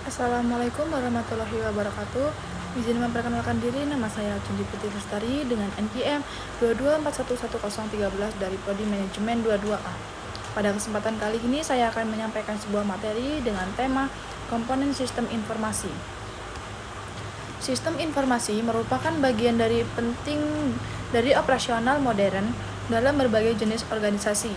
Assalamualaikum warahmatullahi wabarakatuh. Izin memperkenalkan diri, nama saya Cindy Putri Lestari dengan NPM 224111013 dari Prodi Manajemen 22A. Pada kesempatan kali ini saya akan menyampaikan sebuah materi dengan tema komponen sistem informasi. Sistem informasi merupakan bagian dari penting dari operasional modern dalam berbagai jenis organisasi.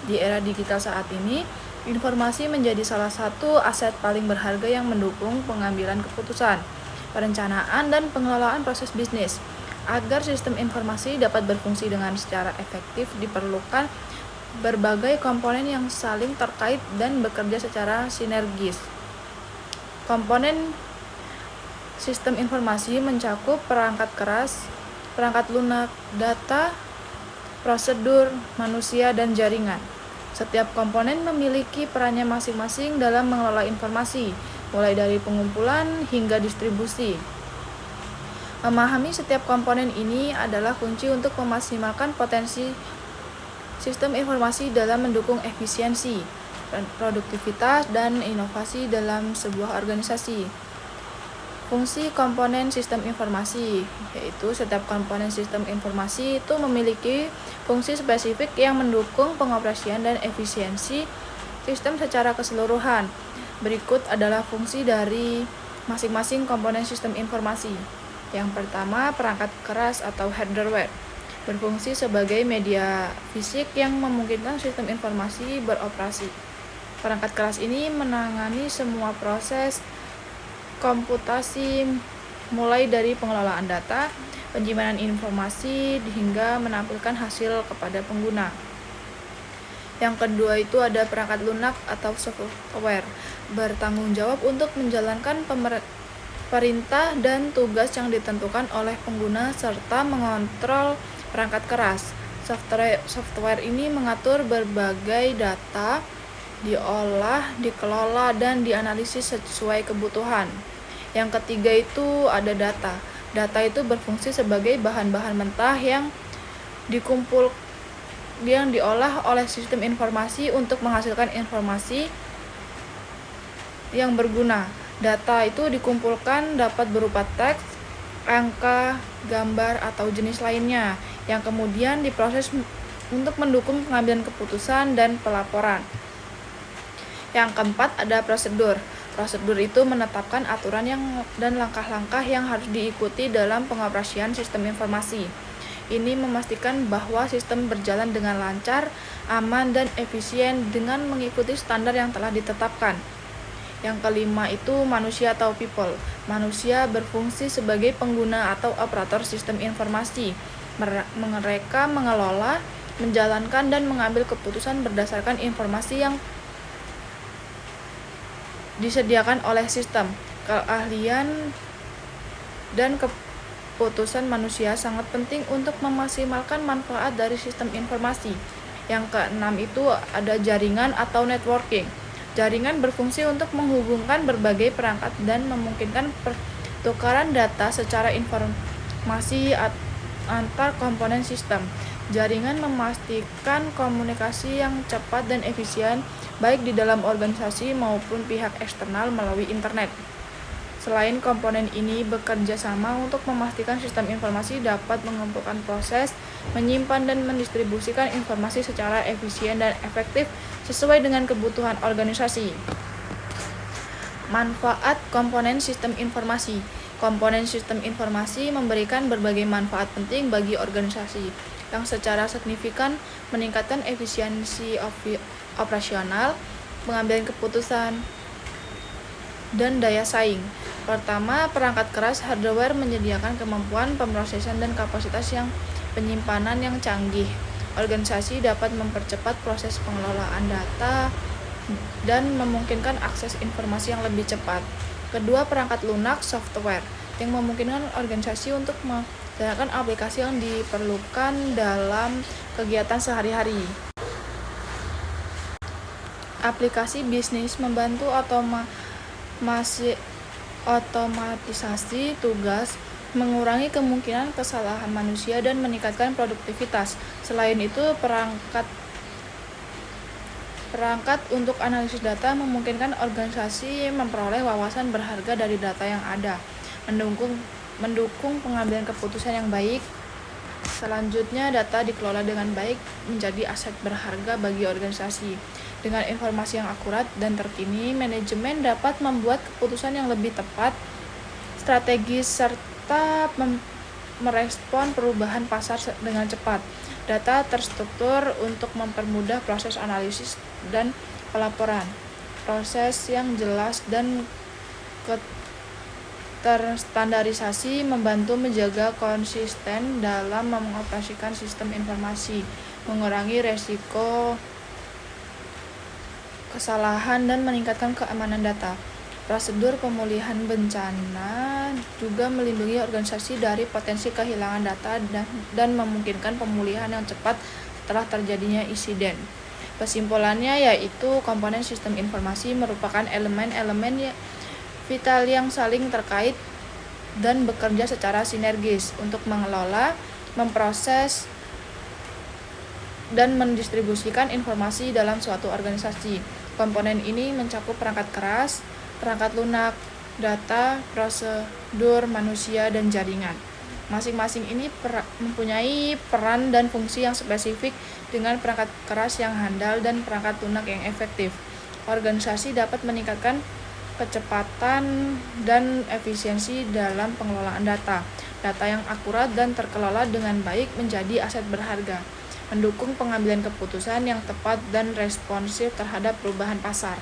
Di era digital saat ini, informasi menjadi salah satu aset paling berharga yang mendukung pengambilan keputusan, perencanaan, dan pengelolaan proses bisnis. Agar sistem informasi dapat berfungsi dengan secara efektif, diperlukan berbagai komponen yang saling terkait dan bekerja secara sinergis. Komponen sistem informasi mencakup perangkat keras, perangkat lunak, data, prosedur, manusia, dan jaringan. Setiap komponen memiliki perannya masing-masing dalam mengelola informasi, mulai dari pengumpulan hingga distribusi. Memahami setiap komponen ini adalah kunci untuk memaksimalkan potensi sistem informasi dalam mendukung efisiensi, produktivitas, dan inovasi dalam sebuah organisasi. Fungsi komponen sistem informasi, yaitu setiap komponen sistem informasi itu memiliki fungsi spesifik yang mendukung pengoperasian dan efisiensi sistem secara keseluruhan. Berikut adalah fungsi dari masing-masing komponen sistem informasi. Yang pertama, perangkat keras atau hardware berfungsi sebagai media fisik yang memungkinkan sistem informasi beroperasi. Perangkat keras ini menangani semua proses komputasi mulai dari pengelolaan data, penyimpanan informasi, hingga menampilkan hasil kepada pengguna. Yang kedua itu ada perangkat lunak atau software, bertanggung jawab untuk menjalankan perintah dan tugas yang ditentukan oleh pengguna serta mengontrol perangkat keras. Software ini mengatur berbagai data diolah, dikelola, dan dianalisis sesuai kebutuhan. Yang ketiga itu ada data. Data itu berfungsi sebagai bahan-bahan mentah yang diolah oleh sistem informasi untuk menghasilkan informasi yang berguna. Data itu dikumpulkan dapat berupa teks, angka, gambar, atau jenis lainnya yang kemudian diproses untuk mendukung pengambilan keputusan dan pelaporan. Yang keempat ada prosedur. Prosedur itu menetapkan aturan dan langkah-langkah yang harus diikuti dalam pengoperasian sistem informasi. Ini memastikan bahwa sistem berjalan dengan lancar, aman, dan efisien dengan mengikuti standar yang telah ditetapkan. Yang kelima itu manusia atau people. Manusia berfungsi sebagai pengguna atau operator sistem informasi. Mereka mengelola, menjalankan, dan mengambil keputusan berdasarkan informasi yang disediakan oleh sistem. Keahlian dan keputusan manusia sangat penting untuk memaksimalkan manfaat dari sistem informasi. Yang keenam itu ada jaringan atau networking. Jaringan berfungsi untuk menghubungkan berbagai perangkat dan memungkinkan pertukaran data secara informasi antar komponen sistem. Jaringan memastikan komunikasi yang cepat dan efisien baik di dalam organisasi maupun pihak eksternal melalui internet. Selain komponen ini bekerja sama untuk memastikan sistem informasi dapat mengumpulkan proses, menyimpan dan mendistribusikan informasi secara efisien dan efektif sesuai dengan kebutuhan organisasi. Manfaat komponen sistem informasi. Komponen sistem informasi memberikan berbagai manfaat penting bagi organisasi yang secara signifikan meningkatkan efisiensi operasional, pengambilan keputusan, dan daya saing. Pertama, perangkat keras hardware menyediakan kemampuan pemrosesan dan kapasitas penyimpanan yang canggih. Organisasi dapat mempercepat proses pengelolaan data dan memungkinkan akses informasi yang lebih cepat. Kedua, perangkat lunak software yang memungkinkan organisasi untuk menjalankan aplikasi yang diperlukan dalam kegiatan sehari-hari. Aplikasi bisnis membantu otomatisasi tugas, mengurangi kemungkinan kesalahan manusia, dan meningkatkan produktivitas. Selain itu, Perangkat untuk analisis data memungkinkan organisasi memperoleh wawasan berharga dari data yang ada, mendukung pengambilan keputusan yang baik. Selanjutnya, data dikelola dengan baik menjadi aset berharga bagi organisasi. Dengan informasi yang akurat dan terkini, manajemen dapat membuat keputusan yang lebih tepat, strategis, serta merespon perubahan pasar dengan cepat. Data terstruktur untuk mempermudah proses analisis dan pelaporan. Proses yang jelas dan terstandarisasi membantu menjaga konsisten dalam mengoperasikan sistem informasi, mengurangi resiko kesalahan, dan meningkatkan keamanan data. Prosedur pemulihan bencana juga melindungi organisasi dari potensi kehilangan data dan memungkinkan pemulihan yang cepat setelah terjadinya insiden. Kesimpulannya yaitu komponen sistem informasi merupakan elemen-elemen vital yang saling terkait dan bekerja secara sinergis untuk mengelola, memproses, dan mendistribusikan informasi dalam suatu organisasi. Komponen ini mencakup perangkat keras, perangkat lunak, data, prosedur, manusia, dan jaringan. Masing-masing ini mempunyai peran dan fungsi yang spesifik dengan perangkat keras yang handal dan perangkat lunak yang efektif. Organisasi dapat meningkatkan kecepatan dan efisiensi dalam pengelolaan data. Data yang akurat dan terkelola dengan baik menjadi aset berharga, mendukung pengambilan keputusan yang tepat dan responsif terhadap perubahan pasar.